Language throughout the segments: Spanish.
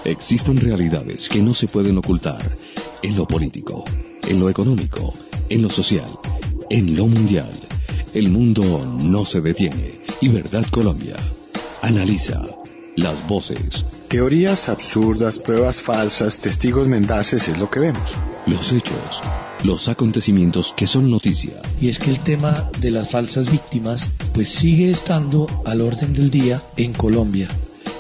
Existen realidades que no se pueden ocultar en lo político, en lo económico, en lo social, en lo mundial. El mundo no se detiene y Verdad Colombia analiza las voces, teorías absurdas, pruebas falsas, testigos mendaces es lo que vemos. Los hechos, los acontecimientos que son noticia. Y es que el tema de las falsas víctimas pues sigue estando al orden del día en Colombia.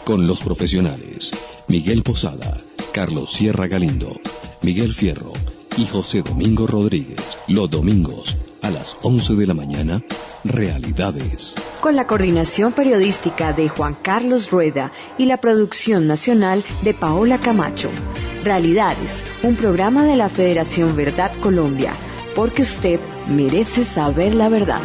Con los profesionales Miguel Posada, Carlos Sierra Galindo, Miguel Fierro y José Domingo Rodríguez. Los domingos a las 11 de la mañana, Realidades. Con la coordinación periodística de Juan Carlos Rueda y la producción nacional de Paola Camacho. Realidades, un programa de la Federación Verdad Colombia, porque usted merece saber la verdad.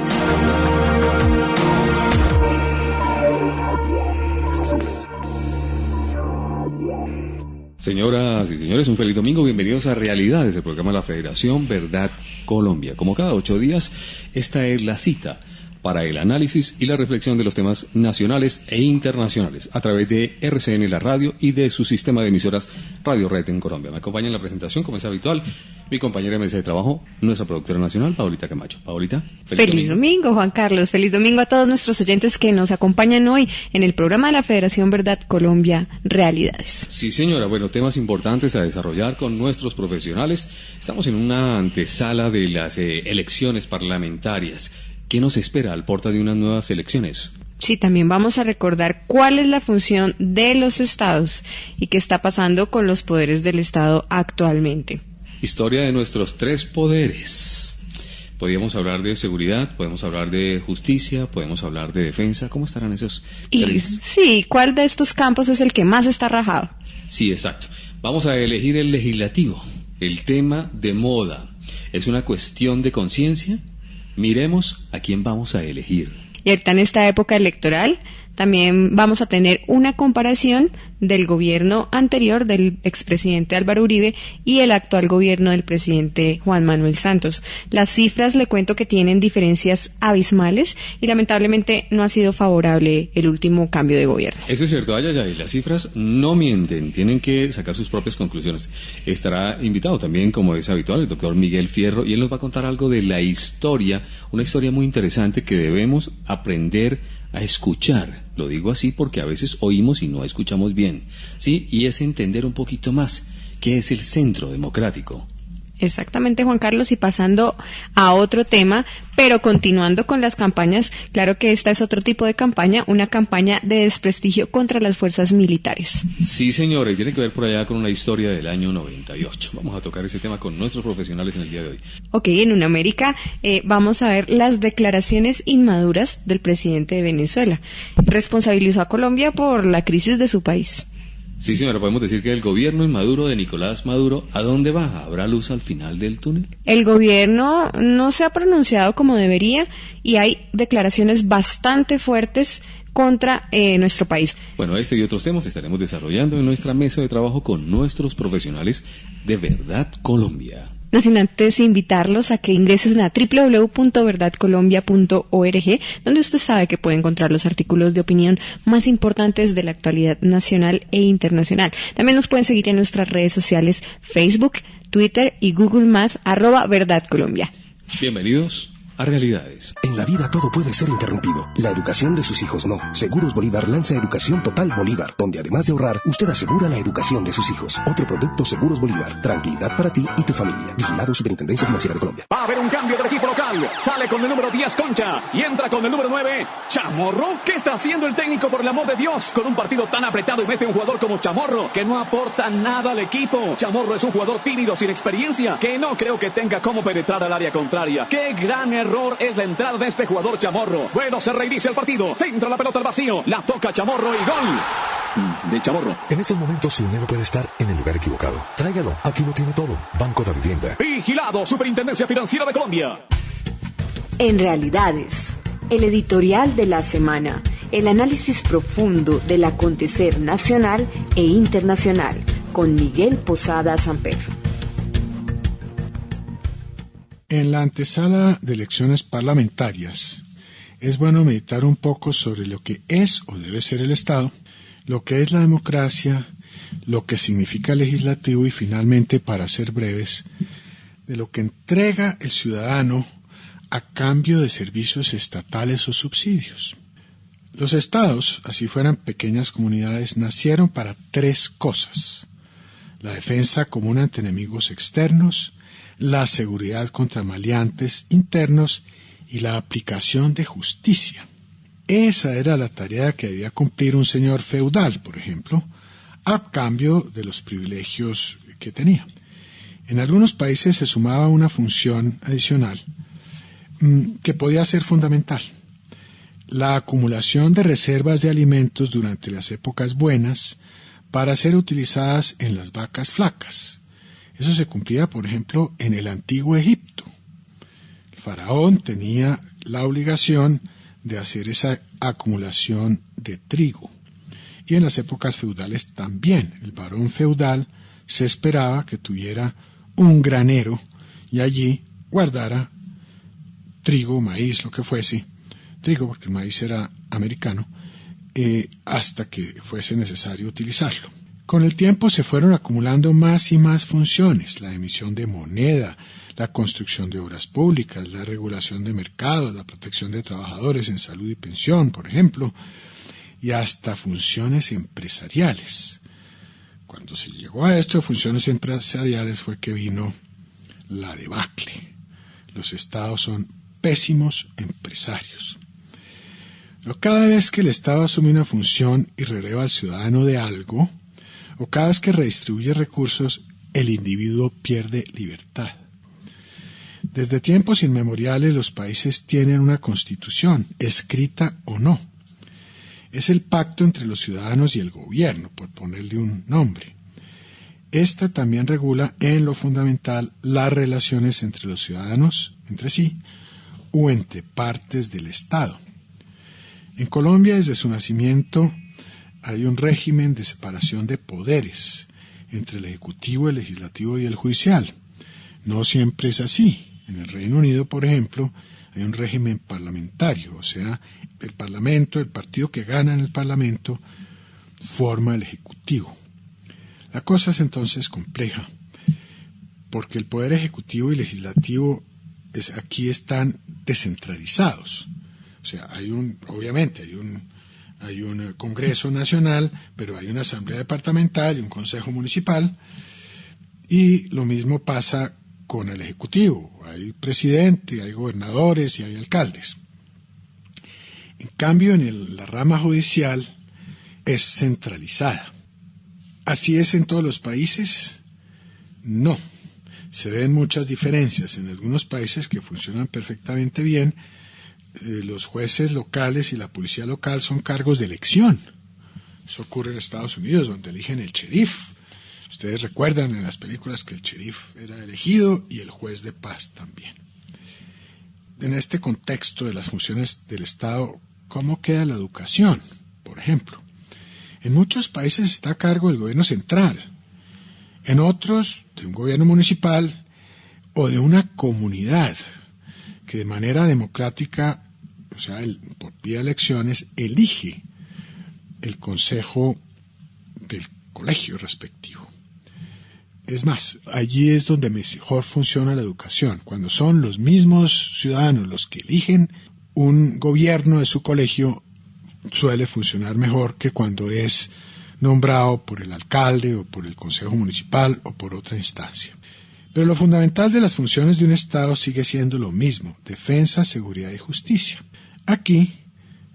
Señoras y señores, un feliz domingo. Bienvenidos a Realidades, el programa de la Federación Verdad Colombia. Como cada 8 días, esta es la cita para el análisis y la reflexión de los temas nacionales e internacionales a través de RCN La Radio y de su sistema de emisoras Radio Red en Colombia. Me acompaña en la presentación, como es habitual, mi compañera de mesa de trabajo, nuestra productora nacional, Paolita Camacho. Paolita, feliz domingo, Juan Carlos. Feliz domingo a todos nuestros oyentes que nos acompañan hoy en el programa de la Federación Verdad Colombia, Realidades. Sí, señora. Bueno, temas importantes a desarrollar con nuestros profesionales. Estamos en una antesala de las elecciones parlamentarias. ¿Qué nos espera al porta de unas nuevas elecciones? Sí, también vamos a recordar cuál es la función de los estados y qué está pasando con los poderes del Estado actualmente. Historia de nuestros 3 poderes. Podríamos hablar de seguridad, podemos hablar de justicia, podemos hablar de defensa. ¿Cómo estarán esos 3? Sí, ¿cuál de estos campos es el que más está rajado? Sí, exacto. Vamos a elegir el legislativo, el tema de moda. ¿Es una cuestión de conciencia? Miremos a quién vamos a elegir. Y ahorita en esta época electoral también vamos a tener una comparación del gobierno anterior del expresidente Álvaro Uribe y el actual gobierno del presidente Juan Manuel Santos. Las cifras, le cuento que tienen diferencias abismales y lamentablemente no ha sido favorable el último cambio de gobierno. Eso es cierto, las cifras no mienten, tienen que sacar sus propias conclusiones. Estará invitado también, como es habitual, el doctor Miguel Fierro, y él nos va a contar algo de la historia, una historia muy interesante que debemos aprender a escuchar. Lo digo así porque a veces oímos y no escuchamos bien, ¿sí? Y es entender un poquito más qué es el centro democrático. Exactamente, Juan Carlos, y pasando a otro tema, pero continuando con las campañas, claro que esta es otro tipo de campaña, una campaña de desprestigio contra las fuerzas militares. Sí, señora, y tiene que ver por allá con una historia del año 98. Vamos a tocar ese tema con nuestros profesionales en el día de hoy. Ok, en Unamérica vamos a ver las declaraciones inmaduras del presidente de Venezuela. Responsabilizó a Colombia por la crisis de su país. Sí, señora, podemos decir que el gobierno inmaduro de Nicolás Maduro, ¿a dónde va? ¿Habrá luz al final del túnel? El gobierno no se ha pronunciado como debería y hay declaraciones bastante fuertes contra nuestro país. Bueno, este y otros temas estaremos desarrollando en nuestra mesa de trabajo con nuestros profesionales de Verdad Colombia. No sin antes invitarlos a que ingresen a www.verdadcolombia.org, donde usted sabe que puede encontrar los artículos de opinión más importantes de la actualidad nacional e internacional. También nos pueden seguir en nuestras redes sociales Facebook, Twitter y Google+, @verdadcolombia. Bienvenidos a Realidades. En la vida todo puede ser interrumpido. La educación de sus hijos no. Seguros Bolívar lanza Educación Total Bolívar, donde además de ahorrar, usted asegura la educación de sus hijos. Otro producto Seguros Bolívar. Tranquilidad para ti y tu familia. Vigilado Superintendencia Financiera de Colombia. Va a haber un cambio del equipo local. Sale con el número 10 Concha y entra con el número 9 Chamorro. ¿Qué está haciendo el técnico, por el amor de Dios? Con un partido tan apretado y mete un jugador como Chamorro, que no aporta nada al equipo. Chamorro es un jugador tímido, sin experiencia, que no creo que tenga cómo penetrar al área contraria. ¡Qué gran error es la entrada de este jugador Chamorro! Bueno, se reinicia el partido. Se entra la pelota al vacío. La toca Chamorro y gol de Chamorro. En estos momentos su dinero puede estar en el lugar equivocado. Tráigalo. Aquí lo tiene todo. Banco de Vivienda. Vigilado Superintendencia Financiera de Colombia. En Realidades, el editorial de la semana, el análisis profundo del acontecer nacional e internacional, con Miguel Posada Samper. En la antesala de elecciones parlamentarias, es bueno meditar un poco sobre lo que es o debe ser el Estado, lo que es la democracia lo que significa legislativo y finalmente, para ser breves, de lo que entrega el ciudadano a cambio de servicios estatales o subsidios. Los estados, así fueran pequeñas comunidades, nacieron para tres cosas: la defensa común ante enemigos externos, la seguridad contra maleantes internos y la aplicación de justicia. Esa era la tarea que debía cumplir un señor feudal, por ejemplo, a cambio de los privilegios que tenía. En algunos países se sumaba una función adicional que podía ser fundamental: la acumulación de reservas de alimentos durante las épocas buenas para ser utilizadas en las vacas flacas. Eso se cumplía, por ejemplo, en el antiguo Egipto. El faraón tenía la obligación de hacer esa acumulación de trigo. Y en las épocas feudales también. El varón feudal se esperaba que tuviera un granero y allí guardara trigo, maíz, lo que fuese, trigo porque el maíz era americano, hasta que fuese necesario utilizarlo. Con el tiempo se fueron acumulando más y más funciones: la emisión de moneda, la construcción de obras públicas, la regulación de mercados, la protección de trabajadores en salud y pensión, por ejemplo, y hasta funciones empresariales. Cuando se llegó a esto de funciones empresariales fue que vino la debacle. Los estados son pésimos empresarios. Pero cada vez que el Estado asume una función y releva al ciudadano de algo, o cada vez que redistribuye recursos, el individuo pierde libertad. Desde tiempos inmemoriales los países tienen una constitución, escrita o no. Es el pacto entre los ciudadanos y el gobierno, por ponerle un nombre. Esta también regula en lo fundamental las relaciones entre los ciudadanos, entre sí, o entre partes del Estado. En Colombia, desde su nacimiento, hay un régimen de separación de poderes entre el Ejecutivo, el Legislativo y el Judicial. No siempre es así. En el Reino Unido, por ejemplo, hay un régimen parlamentario, o sea, el Parlamento, el partido que gana en el Parlamento, forma el Ejecutivo. La cosa es entonces compleja, porque el Poder Ejecutivo y Legislativo aquí están descentralizados. O sea, obviamente hay un Congreso Nacional, pero hay una Asamblea Departamental y un Consejo Municipal, y lo mismo pasa con el Ejecutivo. Hay presidente, hay gobernadores y hay alcaldes. En cambio, en la rama judicial es centralizada. ¿Así es en todos los países? No. Se ven muchas diferencias. En algunos países que funcionan perfectamente bien, los jueces locales y la policía local son cargos de elección. Eso ocurre en Estados Unidos, donde eligen el sheriff. Ustedes recuerdan en las películas que el sheriff era elegido y el juez de paz también. En este contexto de las funciones del Estado, ¿cómo queda la educación? Por ejemplo, en muchos países está a cargo del gobierno central, en otros de un gobierno municipal o de una comunidad que de manera democrática, o sea, por vía de elecciones, elige el consejo del colegio respectivo. Es más, allí es donde mejor funciona la educación, cuando son los mismos ciudadanos los que eligen un gobierno de su colegio. Suele funcionar mejor que cuando es nombrado por el alcalde o por el consejo municipal o por otra instancia. Pero lo fundamental de las funciones de un Estado sigue siendo lo mismo: defensa, seguridad y justicia. Aquí,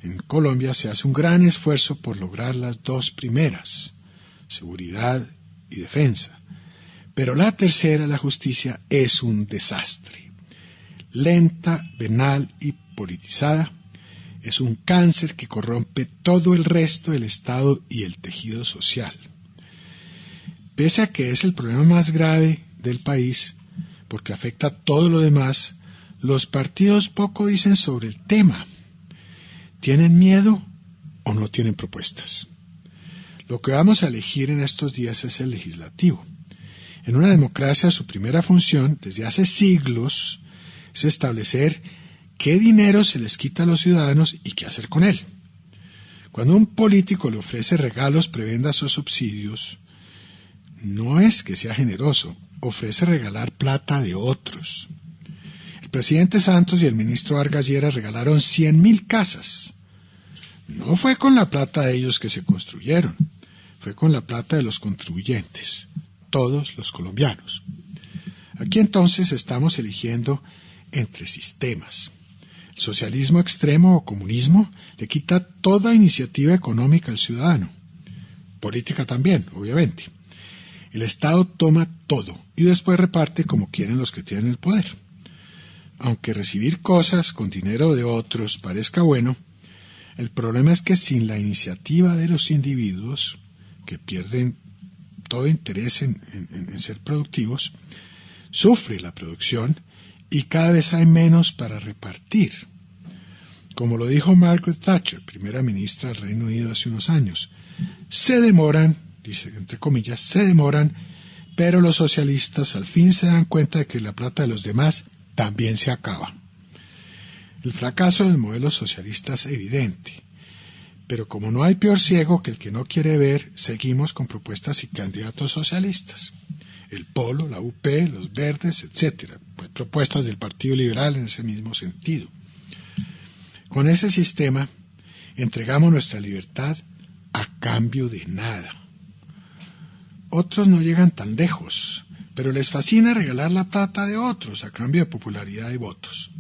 en Colombia, se hace un gran esfuerzo por lograr las dos primeras, seguridad y defensa. Pero la tercera, la justicia, es un desastre. Lenta, venal y politizada. Es un cáncer que corrompe todo el resto del Estado y el tejido social. Pese a que es el problema más grave del país, porque afecta a todo lo demás, los partidos poco dicen sobre el tema. ¿Tienen miedo o no tienen propuestas? Lo que vamos a elegir en estos días es el legislativo. En una democracia, su primera función, desde hace siglos, es establecer qué dinero se les quita a los ciudadanos y qué hacer con él. Cuando un político le ofrece regalos, prebendas o subsidios, no es que sea generoso, ofrece regalar plata de otros. El presidente Santos y el ministro Vargas Lleras regalaron 100.000 casas. No fue con la plata de ellos que se construyeron, fue con la plata de los contribuyentes, todos los colombianos. Aquí entonces estamos eligiendo entre sistemas. El socialismo extremo o comunismo le quita toda iniciativa económica al ciudadano. Política también, obviamente. El Estado toma todo y después reparte como quieren los que tienen el poder. Aunque recibir cosas con dinero de otros parezca bueno, el problema es que sin la iniciativa de los individuos, que pierden todo interés en ser productivos, sufre la producción y cada vez hay menos para repartir. Como lo dijo Margaret Thatcher, primera ministra del Reino Unido hace unos años, se demoran, dice entre comillas, se demoran, pero los socialistas al fin se dan cuenta de que la plata de los demás también se acaba. El fracaso del modelo socialista es evidente, pero como no hay peor ciego que el que no quiere ver, seguimos con propuestas y candidatos socialistas. El Polo, la UP, los Verdes, etc. Hay propuestas del Partido Liberal en ese mismo sentido. Con ese sistema entregamos nuestra libertad a cambio de nada. Otros no llegan tan lejos, pero les fascina regalar la plata de otros a cambio de popularidad y votos.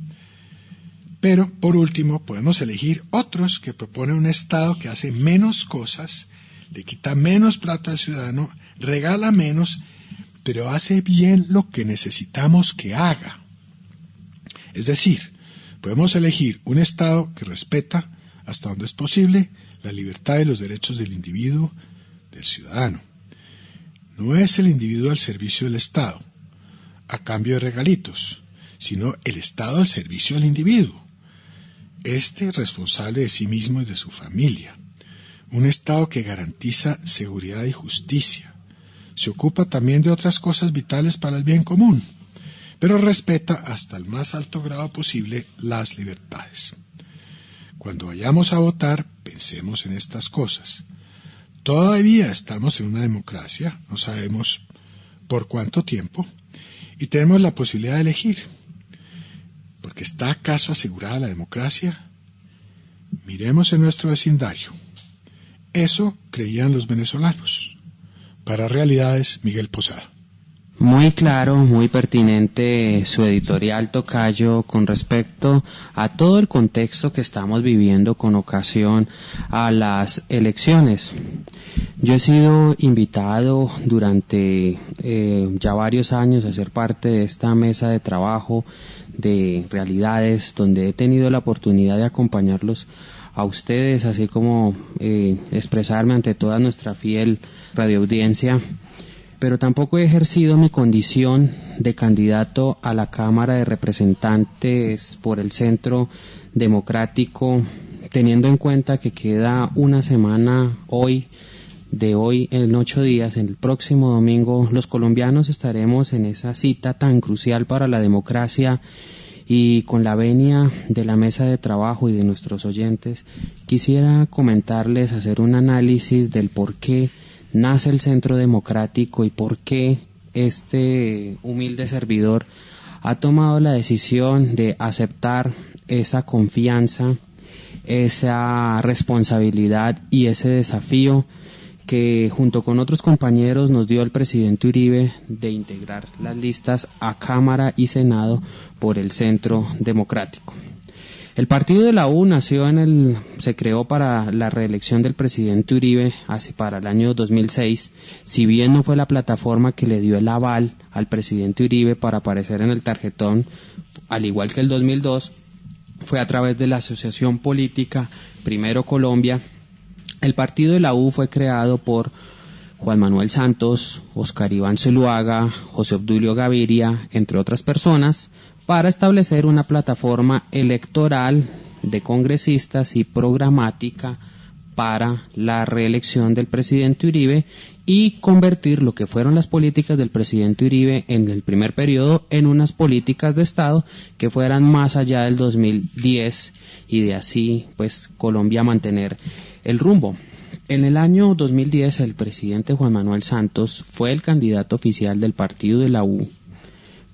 Pero, por último, podemos elegir otros que proponen un Estado que hace menos cosas, le quita menos plata al ciudadano, regala menos, pero hace bien lo que necesitamos que haga. Es decir, podemos elegir un Estado que respeta, hasta donde es posible, la libertad y los derechos del individuo, del ciudadano. No es el individuo al servicio del Estado, a cambio de regalitos, sino el Estado al servicio del individuo. Este es responsable de sí mismo y de su familia. Un Estado que garantiza seguridad y justicia. Se ocupa también de otras cosas vitales para el bien común, pero respeta hasta el más alto grado posible las libertades. Cuando vayamos a votar, pensemos en estas cosas. Todavía estamos en una democracia, no sabemos por cuánto tiempo, y tenemos la posibilidad de elegir. ¿Porque está acaso asegurada la democracia? Miremos en nuestro vecindario. Eso creían los venezolanos. Para Realidades, Miguel Posada. Muy claro, muy pertinente su editorial, tocayo, con respecto a todo el contexto que estamos viviendo con ocasión a las elecciones. Yo he sido invitado durante ya varios años a ser parte de esta mesa de trabajo de Realidades, donde he tenido la oportunidad de acompañarlos a ustedes, así como expresarme ante toda nuestra fiel radioaudiencia. Pero tampoco he ejercido mi condición de candidato a la Cámara de Representantes por el Centro Democrático, teniendo en cuenta que queda una semana de hoy en 8 días, el próximo domingo, los colombianos estaremos en esa cita tan crucial para la democracia. Y con la venia de la mesa de trabajo y de nuestros oyentes, quisiera comentarles, hacer un análisis del por qué nace el Centro Democrático y por qué este humilde servidor ha tomado la decisión de aceptar esa confianza, esa responsabilidad y ese desafío que junto con otros compañeros nos dio el presidente Uribe de integrar las listas a Cámara y Senado por el Centro Democrático. El partido de la U se creó para la reelección del presidente Uribe para el año 2006, si bien no fue la plataforma que le dio el aval al presidente Uribe para aparecer en el tarjetón, al igual que el 2002, fue a través de la asociación política Primero Colombia. El partido de la U fue creado por Juan Manuel Santos, Oscar Iván Zuluaga, José Obdulio Gaviria, entre otras personas, para establecer una plataforma electoral de congresistas y programática para la reelección del presidente Uribe y convertir lo que fueron las políticas del presidente Uribe en el primer periodo en unas políticas de Estado que fueran más allá del 2010 y de así pues Colombia mantener el rumbo. En el año 2010 el presidente Juan Manuel Santos fue el candidato oficial del partido de la U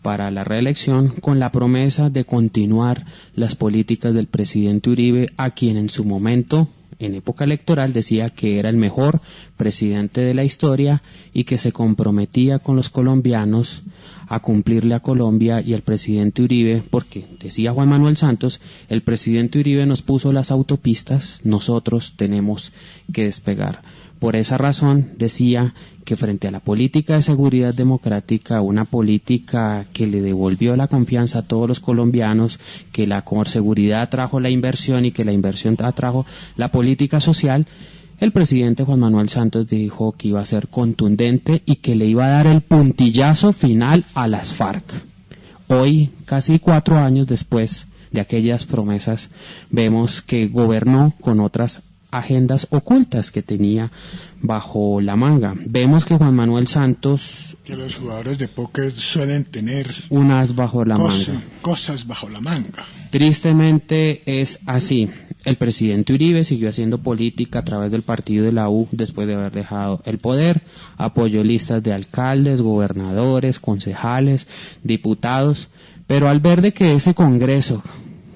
para la reelección con la promesa de continuar las políticas del presidente Uribe, a quien en su momento, en época electoral, decía que era el mejor presidente de la historia y que se comprometía con los colombianos a cumplirle a Colombia y al presidente Uribe, porque, decía Juan Manuel Santos, el presidente Uribe nos puso las autopistas, nosotros tenemos que despegar. Por esa razón decía que frente a la política de seguridad democrática, una política que le devolvió la confianza a todos los colombianos, que la seguridad trajo la inversión y que la inversión atrajo la política social, el presidente Juan Manuel Santos dijo que iba a ser contundente y que le iba a dar el puntillazo final a las FARC. Hoy, casi 4 años después de aquellas promesas, vemos que gobernó con otras agendas ocultas que tenía bajo la manga. Vemos que Juan Manuel Santos... Que los jugadores de póker suelen tener... un as bajo la manga. Cosas bajo la manga. Tristemente es así. El presidente Uribe siguió haciendo política a través del partido de la U después de haber dejado el poder. Apoyó listas de alcaldes, gobernadores, concejales, diputados. Pero al ver de que ese Congreso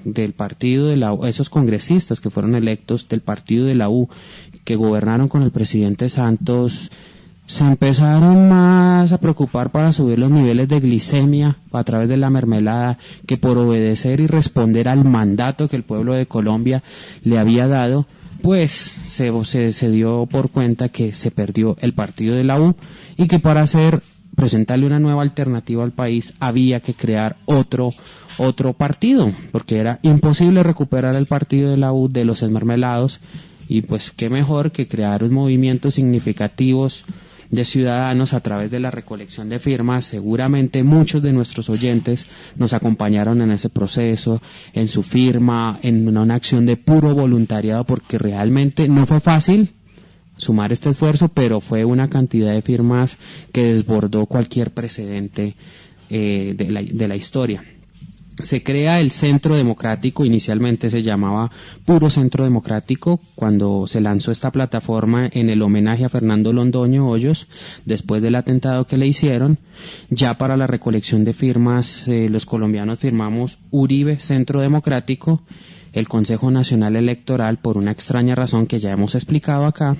del partido de la U, esos congresistas que fueron electos del partido de la U, que gobernaron con el presidente Santos, se empezaron más a preocupar para subir los niveles de glicemia a través de la mermelada que por obedecer y responder al mandato que el pueblo de Colombia le había dado, pues se dio por cuenta que se perdió el partido de la U y que para presentarle una nueva alternativa al país había que crear otro partido, porque era imposible recuperar el partido de la U de los esmermelados, y pues qué mejor que crear un movimiento significativos de ciudadanos a través de la recolección de firmas. Seguramente muchos de nuestros oyentes nos acompañaron en ese proceso, en su firma, en una acción de puro voluntariado, porque realmente no fue fácil sumar este esfuerzo, pero fue una cantidad de firmas que desbordó cualquier precedente de la historia. Se crea el Centro Democrático, inicialmente se llamaba Puro Centro Democrático, cuando se lanzó esta plataforma en el homenaje a Fernando Londoño Hoyos, después del atentado que le hicieron. Ya para la recolección de firmas, los colombianos firmamos Uribe Centro Democrático. El Consejo Nacional Electoral, por una extraña razón que ya hemos explicado acá,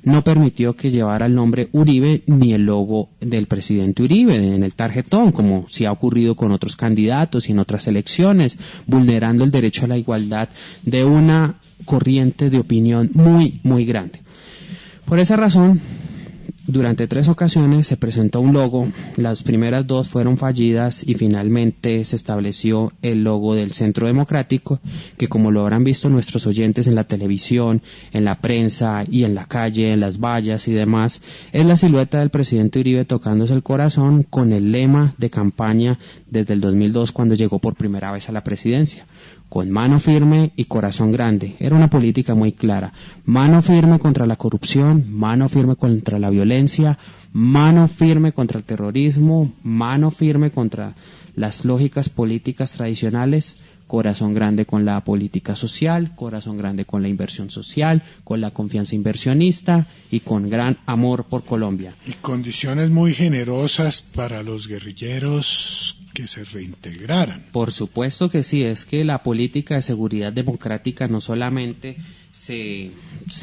no permitió que llevara el nombre Uribe ni el logo del presidente Uribe en el tarjetón, como sí ha ocurrido con otros candidatos y en otras elecciones, vulnerando el derecho a la igualdad de una corriente de opinión muy, muy grande. Por esa razón, durante 3 ocasiones se presentó un logo, las primeras 2 fueron fallidas y finalmente se estableció el logo del Centro Democrático, que como lo habrán visto nuestros oyentes en la televisión, en la prensa y en la calle, en las vallas y demás, es la silueta del presidente Uribe tocándose el corazón con el lema de campaña desde el 2002 cuando llegó por primera vez a la presidencia. Con mano firme y corazón grande. Era una política muy clara. Mano firme contra la corrupción, mano firme contra la violencia, mano firme contra el terrorismo, mano firme contra las lógicas políticas tradicionales, corazón grande con la política social, corazón grande con la inversión social, con la confianza inversionista y con gran amor por Colombia. Y condiciones muy generosas para los guerrilleros que se reintegraran. Por supuesto que sí, es que la política de seguridad democrática no solamente se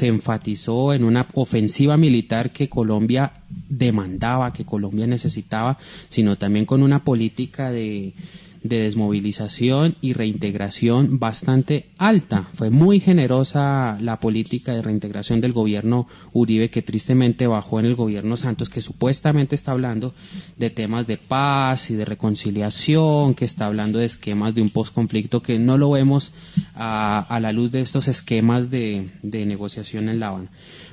enfatizó en una ofensiva militar que Colombia demandaba, que Colombia necesitaba, sino también con una política de desmovilización y reintegración bastante alta. Fue muy generosa la política de reintegración del gobierno Uribe, que tristemente bajó en el gobierno Santos, que supuestamente está hablando de temas de paz y de reconciliación, que está hablando de esquemas de un posconflicto, que no lo vemos a la luz de estos esquemas de negociación en La Habana.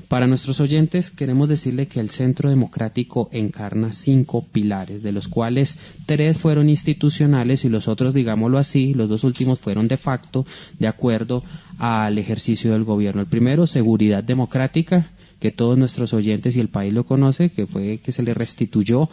Para nuestros oyentes queremos decirle que el Centro Democrático encarna 5 pilares, de los cuales 3 fueron institucionales y los otros, digámoslo así, los 2 últimos fueron de facto, de acuerdo al ejercicio del gobierno. El primero, seguridad democrática, que todos nuestros oyentes y el país lo conoce, que fue que se le restituyó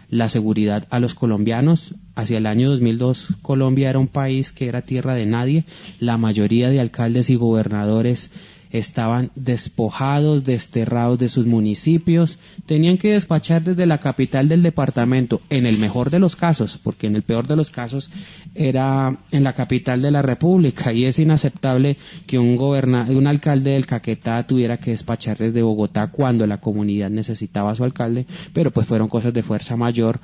la seguridad a los colombianos. Hacia el año 2002 Colombia era un país que era tierra de nadie, la mayoría de alcaldes y gobernadores estaban despojados, desterrados de sus municipios, tenían que despachar desde la capital del departamento, en el mejor de los casos, porque en el peor de los casos era en la capital de la República, y es inaceptable que un alcalde del Caquetá tuviera que despachar desde Bogotá cuando la comunidad necesitaba a su alcalde, pero pues fueron cosas de fuerza mayor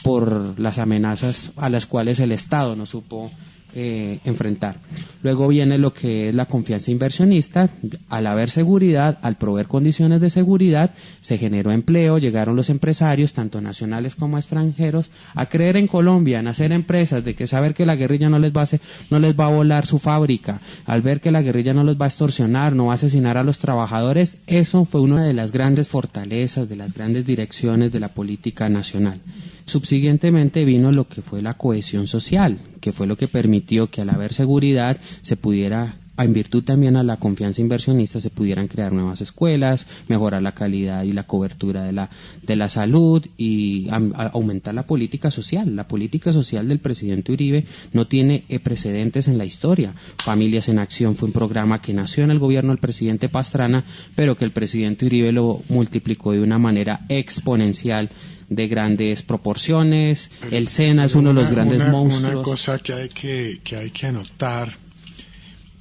por las amenazas a las cuales el Estado no supo enfrentar. Luego viene lo que es la confianza inversionista. Al haber seguridad, al proveer condiciones de seguridad, se generó empleo, llegaron los empresarios, tanto nacionales como extranjeros, a creer en Colombia, en hacer empresas, de que saber que la guerrilla no les va a volar su fábrica, al ver que la guerrilla no los va a extorsionar, no va a asesinar a los trabajadores. Eso fue una de las grandes fortalezas, de las grandes direcciones de la política nacional. Subsiguientemente vino lo que fue la cohesión social, que fue lo que permitió que al haber seguridad se pudiera, en virtud también a la confianza inversionista, se pudieran crear nuevas escuelas, mejorar la calidad y la cobertura de la salud y aumentar la política social. La política social del presidente Uribe no tiene precedentes en la historia. Familias en Acción fue un programa que nació en el gobierno del presidente Pastrana, pero que el presidente Uribe lo multiplicó de una manera exponencial, de grandes proporciones. El SENA es uno de los grandes monstruos. Una cosa que hay que anotar,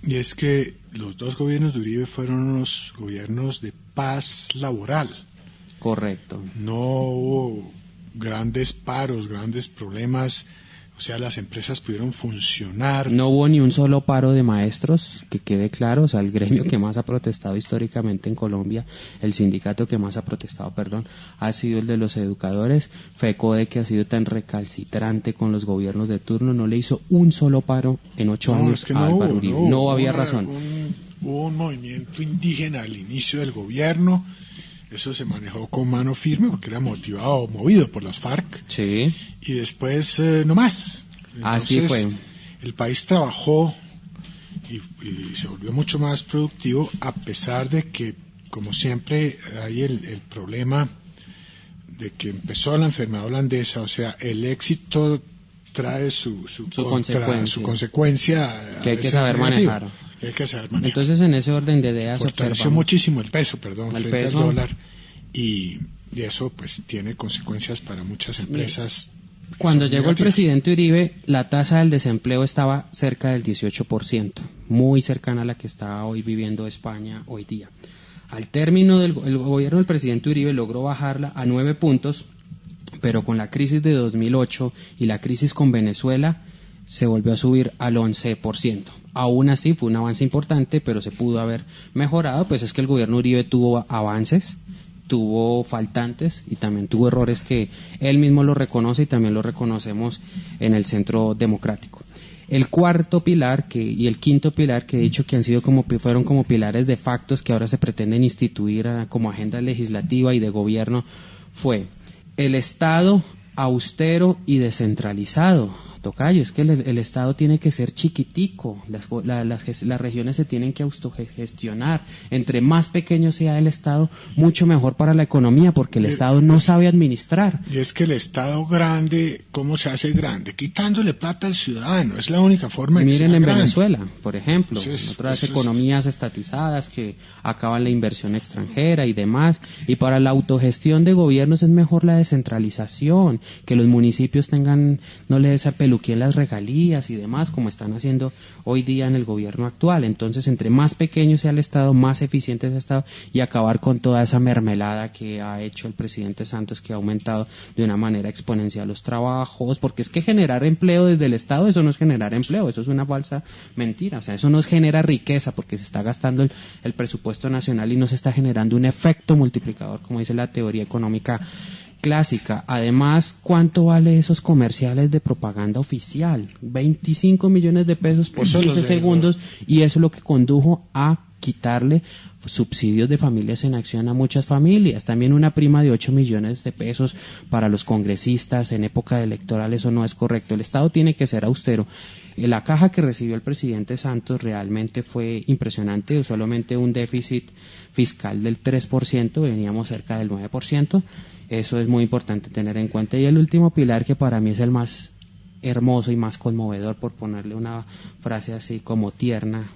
y es que los dos gobiernos de Uribe fueron unos gobiernos de paz laboral. Correcto. No hubo grandes paros, grandes problemas, o sea, las empresas pudieron funcionar. No hubo ni un solo paro de maestros, que quede claro. O sea, el gremio que más ha protestado históricamente en Colombia, el sindicato que más ha protestado, ha sido el de los educadores. FECODE, que ha sido tan recalcitrante con los gobiernos de turno, no le hizo un solo paro en 8 años a Álvaro Uribe. No había razón. Hubo un movimiento indígena al inicio del gobierno. Eso se manejó con mano firme porque era movido por las FARC. Sí. Y después no más. Entonces, así fue. El país trabajó y se volvió mucho más productivo, a pesar de que, como siempre, hay el problema de que empezó la enfermedad holandesa. O sea, el éxito trae su consecuencia que hay que saber manejar. Entonces, en ese orden de ideas, fortaleció muchísimo el peso, frente al dólar, y eso pues tiene consecuencias para muchas empresas. Cuando llegó el presidente Uribe, la tasa del desempleo estaba cerca del 18%, muy cercana a la que está hoy viviendo España hoy día. Al término del gobierno del presidente Uribe logró bajarla a 9 puntos, pero con la crisis de 2008 y la crisis con Venezuela se volvió a subir al 11%. Aún así fue un avance importante, pero se pudo haber mejorado, pues es que el gobierno Uribe tuvo avances, tuvo faltantes y también tuvo errores que él mismo lo reconoce y también lo reconocemos en el Centro Democrático. El cuarto pilar y el quinto pilar, que he dicho que fueron como pilares de factos que ahora se pretenden instituir como agenda legislativa y de gobierno, fue el Estado austero y descentralizado. Tocayo, es que el Estado tiene que ser chiquitico, las regiones se tienen que autogestionar. Entre más pequeño sea el Estado, mucho mejor para la economía, porque el Estado no sabe administrar. Y es que el Estado grande, ¿cómo se hace grande? Quitándole plata al ciudadano, es la única forma de que sea grande. Miren en Venezuela, por ejemplo, otras economías estatizadas que acaban la inversión extranjera y demás, y para la autogestión de gobiernos es mejor la descentralización, que los municipios no les peluqueen las regalías y demás, como están haciendo hoy día en el gobierno actual. Entonces, entre más pequeño sea el Estado, más eficiente es el Estado, y acabar con toda esa mermelada que ha hecho el presidente Santos, que ha aumentado de una manera exponencial los trabajos, porque es que generar empleo desde el Estado, eso no es generar empleo, eso es una falsa mentira. O sea, eso no genera riqueza, porque se está gastando el presupuesto nacional y no se está generando un efecto multiplicador, como dice la teoría económica clásica. Además, ¿cuánto vale esos comerciales de propaganda oficial? 25 millones de pesos por 15 segundos, y eso es lo que condujo a quitarle subsidios de Familias en Acción a muchas familias. También una prima de 8 millones de pesos para los congresistas en época electoral. Eso no es correcto. El Estado tiene que ser austero. La caja que recibió el presidente Santos realmente fue impresionante. Solamente un déficit fiscal del 3%, veníamos cerca del 9%. Eso es muy importante tener en cuenta. Y el último pilar, que para mí es el más hermoso y más conmovedor, por ponerle una frase así como tierna,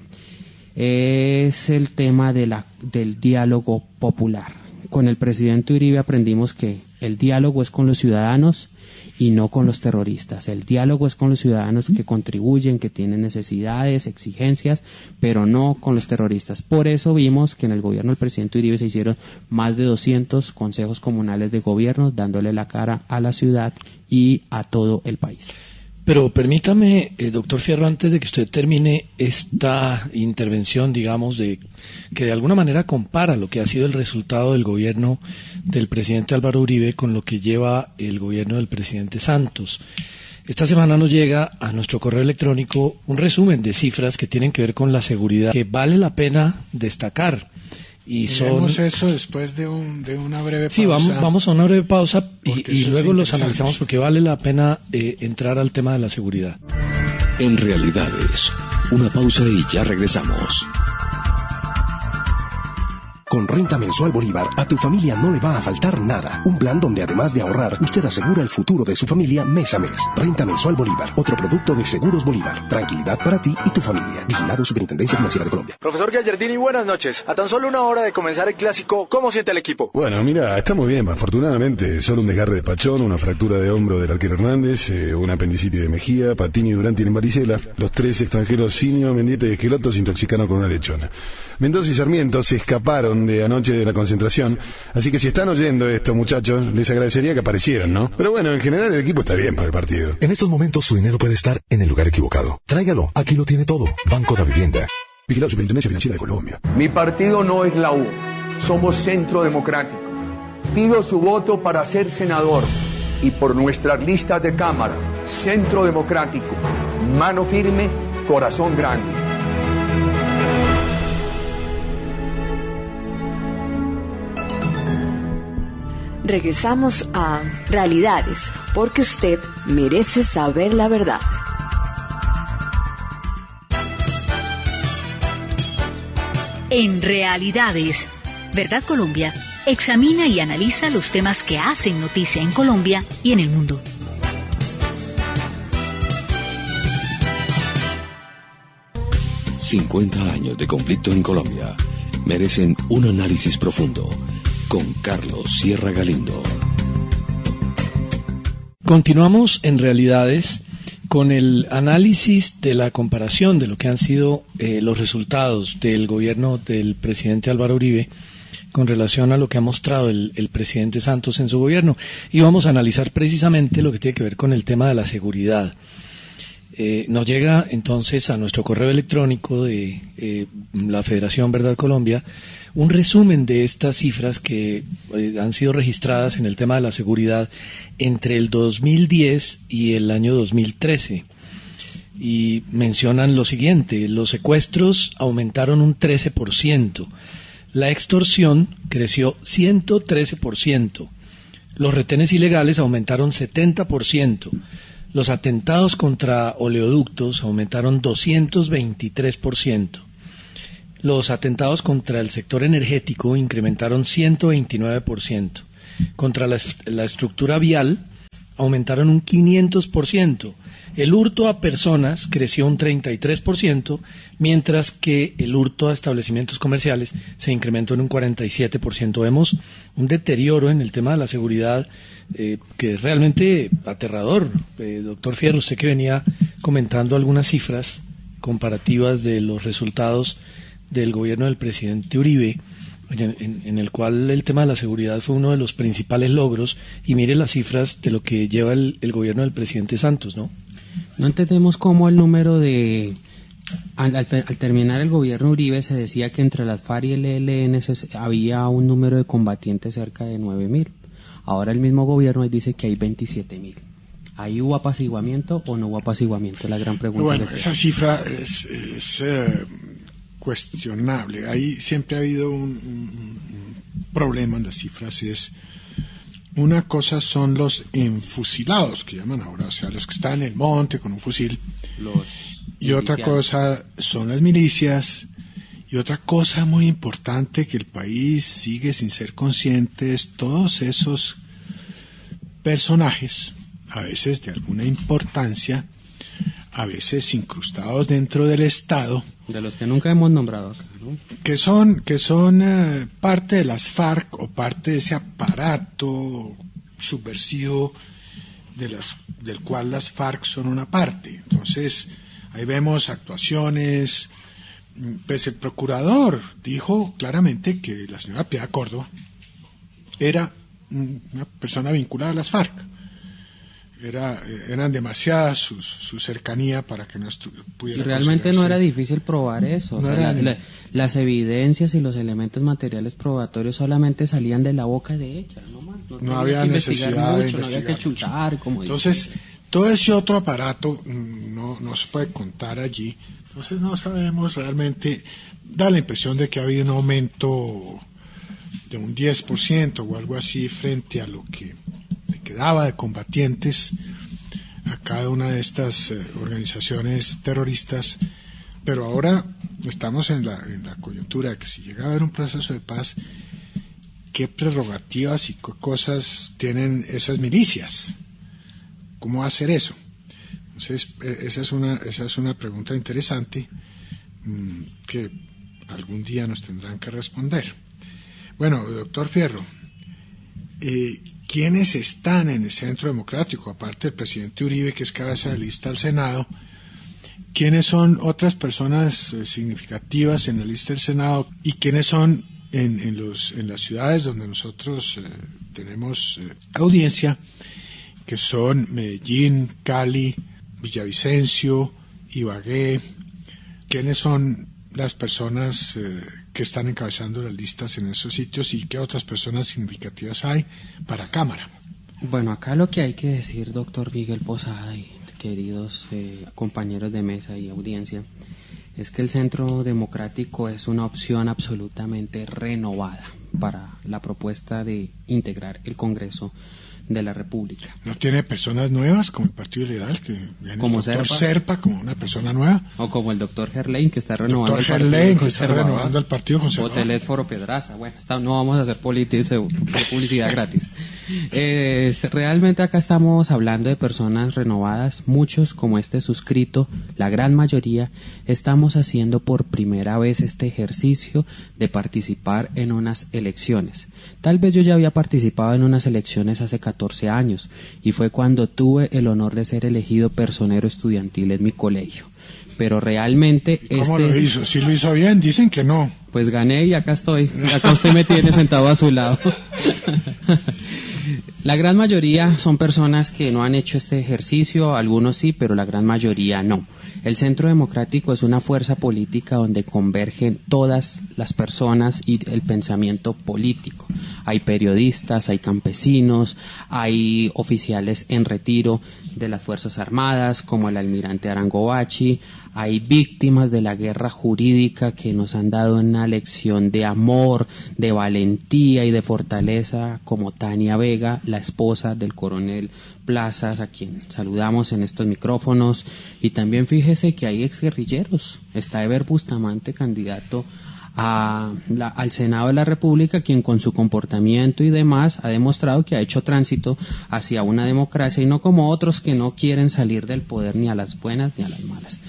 es el tema del diálogo popular. Con el presidente Uribe aprendimos que el diálogo es con los ciudadanos y no con los terroristas. El diálogo es con los ciudadanos que contribuyen, que tienen necesidades, exigencias, pero no con los terroristas. Por eso vimos que en el gobierno del presidente Uribe se hicieron más de 200 consejos comunales de gobierno, dándole la cara a la ciudad y a todo el país. Pero permítame, doctor Fierro, antes de que usted termine esta intervención, digamos, que de alguna manera compara lo que ha sido el resultado del gobierno del presidente Álvaro Uribe con lo que lleva el gobierno del presidente Santos. Esta semana nos llega a nuestro correo electrónico un resumen de cifras que tienen que ver con la seguridad, que vale la pena destacar. Y Miremos eso después de una breve pausa. Sí, vamos a una breve pausa y luego los analizamos porque vale la pena entrar al tema de la seguridad. En Realidades, una pausa y ya regresamos. Con Renta Mensual Bolívar, a tu familia no le va a faltar nada. Un plan donde además de ahorrar, usted asegura el futuro de su familia mes a mes. Renta Mensual Bolívar, otro producto de Seguros Bolívar. Tranquilidad para ti y tu familia. Vigilado Superintendencia Financiera de Colombia. Profesor Gallardini, buenas noches. A tan solo una hora de comenzar el clásico, ¿cómo siente el equipo? Bueno, mira, está muy bien, afortunadamente. Solo un desgarre de Pachón, una fractura de hombro del arquero Hernández, una apendicitis de Mejía, Patini y Durán tienen varicela. Los tres extranjeros, Sinio, Mendieta y Esqueloto, se intoxicaron con una lechona. Mendoza y Sarmiento se escaparon de anoche de la concentración, así que si están oyendo esto, muchachos, les agradecería que aparecieran, ¿no? Pero bueno, en general el equipo está bien para el partido. En estos momentos su dinero puede estar en el lugar equivocado. Tráigalo, aquí lo tiene todo. Banco de Vivienda. Vigilado Superintendencia Financiera de Colombia. Mi partido no es la U, somos Centro Democrático. Pido su voto para ser senador y por nuestras listas de Cámara, Centro Democrático, mano firme, corazón grande. Regresamos a Realidades, porque usted merece saber la verdad. En Realidades, Verdad Colombia examina y analiza los temas que hacen noticia en Colombia y en el mundo. ...50 años de conflicto en Colombia merecen un análisis profundo. Con Carlos Sierra Galindo. Continuamos en Realidades con el análisis de la comparación de lo que han sido los resultados del gobierno del presidente Álvaro Uribe con relación a lo que ha mostrado el presidente Santos en su gobierno. Y vamos a analizar precisamente lo que tiene que ver con el tema de la seguridad. Nos llega entonces a nuestro correo electrónico de la Federación Verdad Colombia un resumen de estas cifras que han sido registradas en el tema de la seguridad entre el 2010 y el año 2013. Y mencionan lo siguiente: los secuestros aumentaron un 13%, la extorsión creció 113%, los retenes ilegales aumentaron 70%, los atentados contra oleoductos aumentaron 223%. Los atentados contra el sector energético incrementaron 129%. Contra la estructura vial aumentaron un 500%. El hurto a personas creció un 33%, mientras que el hurto a establecimientos comerciales se incrementó en un 47%. Vemos un deterioro en el tema de la seguridad que es realmente aterrador. Doctor Fierro, usted que venía comentando algunas cifras comparativas de los resultados del gobierno del presidente Uribe, en el cual el tema de la seguridad fue uno de los principales logros, y mire las cifras de lo que lleva el gobierno del presidente Santos, ¿no? No entendemos cómo el número de... Al terminar el gobierno Uribe se decía que entre las FARC y el ELN había un número de combatientes cerca de 9.000. Ahora el mismo gobierno dice que hay 27.000. ¿Ahí hubo apaciguamiento o no hubo apaciguamiento? Es la gran pregunta. Bueno, esa cifra es cuestionable. Ahí siempre ha habido un problema en las cifras. Una cosa son los enfusilados, que llaman ahora, o sea, los que están en el monte con un fusil. Y otra cosa son las milicias. Y otra cosa muy importante que el país sigue sin ser consciente es todos esos personajes, a veces de alguna importancia, a veces incrustados dentro del Estado, de los que nunca hemos nombrado acá, ¿no? que son parte de las FARC o parte de ese aparato subversivo del cual las FARC son una parte. Entonces, ahí vemos actuaciones. Pues el procurador dijo claramente que la señora Piedad Córdoba era una persona vinculada a las FARC. Eran demasiadas su cercanía para que no pudiera. Y realmente no era difícil probar eso. No las evidencias y los elementos materiales probatorios solamente salían de la boca de ella, no más. No había necesidad de investigar mucho, no había que chutar, como entonces, todo ese otro aparato no se puede contar allí. Entonces no sabemos realmente. Da la impresión de que ha habido un aumento de un 10% o algo así frente a lo que quedaba de combatientes a cada una de estas organizaciones terroristas, pero ahora estamos en la coyuntura de que si llega a haber un proceso de paz, ¿qué prerrogativas y qué cosas tienen esas milicias? ¿Cómo hacer eso? Entonces, esa es una pregunta interesante que algún día nos tendrán que responder. Bueno, doctor Fierro, ¿quiénes están en el Centro Democrático? Aparte del presidente Uribe, que es cabeza de lista al Senado, ¿quiénes son otras personas significativas en la lista del Senado? ¿Y quiénes son en las ciudades donde nosotros tenemos audiencia, que son Medellín, Cali, Villavicencio, Ibagué? ¿Quiénes son las personas que están encabezando las listas en esos sitios y qué otras personas significativas hay para Cámara? Bueno, acá lo que hay que decir, doctor Miguel Posada y queridos compañeros de mesa y audiencia, es que el Centro Democrático es una opción absolutamente renovada para la propuesta de integrar el Congreso de la República. ¿No tiene personas nuevas como el Partido Liberal, que viene como el doctor Serpa como una persona nueva? O como el doctor Gerlain, que está renovando el Partido Conservador. O Telésforo Pedraza. Bueno, no vamos a hacer publicidad gratis. Realmente acá estamos hablando de personas renovadas. Muchos, como este suscrito, la gran mayoría, estamos haciendo por primera vez este ejercicio de participar en unas elecciones. Tal vez yo ya había participado en unas elecciones hace 14 años y fue cuando tuve el honor de ser elegido personero estudiantil en mi colegio. Pero realmente ¿Cómo lo hizo? ¿Sí lo hizo bien? Dicen que no. Pues gané y acá estoy. Acá usted me tiene sentado a su lado. La gran mayoría son personas que no han hecho este ejercicio, algunos sí, pero la gran mayoría no. El Centro Democrático es una fuerza política donde convergen todas las personas y el pensamiento político. Hay periodistas, hay campesinos, hay oficiales en retiro de las Fuerzas Armadas, como el almirante Arango Bachi, hay víctimas de la guerra jurídica que nos han dado una lección de amor, de valentía y de fortaleza, como Tania Vega, la esposa del coronel Plazas, a quien saludamos en estos micrófonos. Y también fíjese que hay exguerrilleros. Está Eber Bustamante, candidato al Senado de la República, quien con su comportamiento y demás ha demostrado que ha hecho tránsito hacia una democracia y no como otros que no quieren salir del poder ni a las buenas ni a las malas.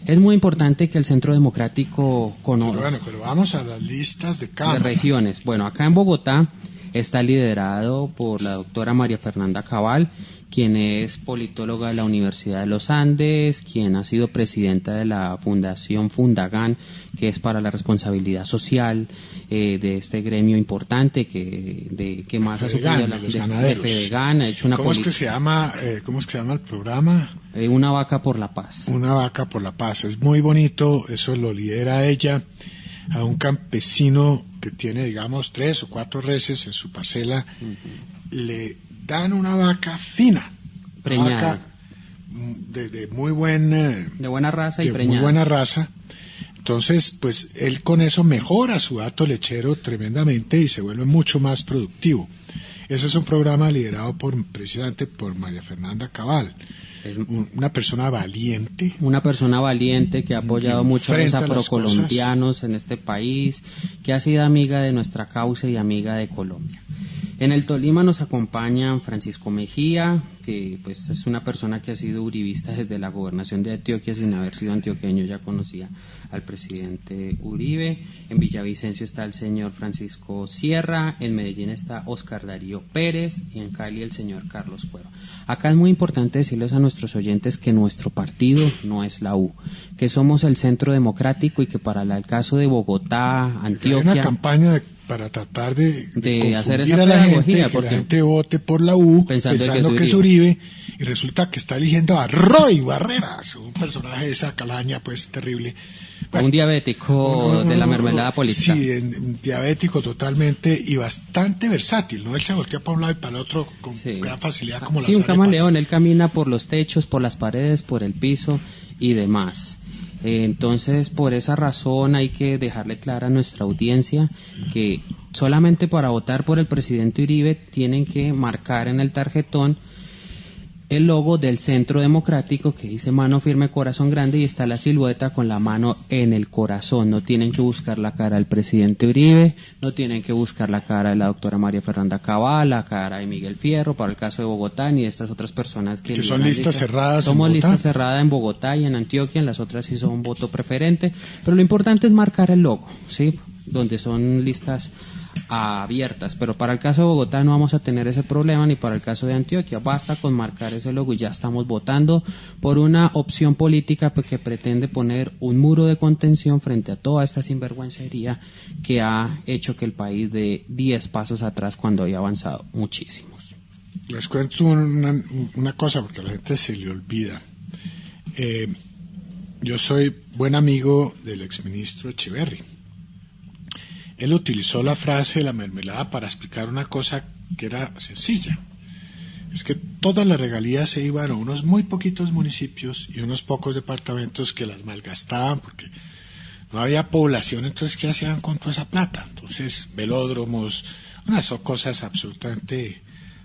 Es muy importante que el Centro Democrático conozca. Pero vamos a las listas de Cámara. De regiones. Bueno, acá en Bogotá está liderado por la doctora María Fernanda Cabal, quien es politóloga de la Universidad de los Andes, quien ha sido presidenta de la Fundación Fundagán, que es para la responsabilidad social de este gremio importante que más ha sufrido de Fedegan, ha hecho una ¿Cómo es que se llama el programa? Una vaca por la paz. Una vaca por la paz, es muy bonito, eso lo lidera ella, a un campesino que tiene, digamos, 3 o 4 reses en su parcela, le dan una vaca fina, preñada, una vaca de muy buena raza y preñada. Muy buena raza. Entonces, pues él con eso mejora su hato lechero tremendamente y se vuelve mucho más productivo. Ese es un programa liderado precisamente por María Fernanda Cabal. Es una persona valiente. Una persona valiente que ha apoyado mucho a los afrocolombianos en este país, que ha sido amiga de nuestra causa y amiga de Colombia. En el Tolima nos acompañan Francisco Mejía, que pues es una persona que ha sido uribista desde la gobernación de Antioquia, sin haber sido antioqueño, ya conocía al presidente Uribe. En Villavicencio está el señor Francisco Sierra, en Medellín está Oscar Darío Pérez y en Cali el señor Carlos Cuero. Acá es muy importante decirles a nuestros oyentes que nuestro partido no es la U, que somos el Centro Democrático y que para el caso de Bogotá, Antioquia... Hay una campaña para tratar de hacer esa a la pedagogía, gente, porque que la gente vote por la U pensando que es Uribe, y resulta que está eligiendo a Roy Barreras, un personaje de esa calaña pues terrible. Bueno, un diabético de la mermelada política. Sí, un diabético totalmente y bastante versátil, ¿no? Él se voltea para un lado y para el otro con gran facilidad como las un arepas. camaleón, él camina por los techos, por las paredes, por el piso y demás. Entonces, por esa razón hay que dejarle clara a nuestra audiencia que solamente para votar por el presidente Uribe tienen que marcar en el tarjetón el logo del Centro Democrático que dice mano firme, corazón grande, y está la silueta con la mano en el corazón. No tienen que buscar la cara del presidente Uribe, no tienen que buscar la cara de la doctora María Fernanda Cabal, la cara de Miguel Fierro para el caso de Bogotá, ni de estas otras personas que son listas cerradas. Somos listas cerradas en Bogotá y en Antioquia, en las otras sí son voto preferente, pero lo importante es marcar el logo, ¿sí? Donde son listas abiertas, pero para el caso de Bogotá no vamos a tener ese problema, ni para el caso de Antioquia, basta con marcar ese logo y ya estamos votando por una opción política que pretende poner un muro de contención frente a toda esta sinvergüencería que ha hecho que el país dé 10 pasos atrás cuando había avanzado muchísimos. Les cuento una cosa porque a la gente se le olvida. Yo soy buen amigo del exministro Echeverry. Él utilizó la frase de la mermelada para explicar una cosa que era sencilla. Es que todas las regalías se iban a unos muy poquitos municipios y unos pocos departamentos que las malgastaban porque no había población, entonces ¿qué hacían con toda esa plata? Entonces, velódromos, unas cosas absolutamente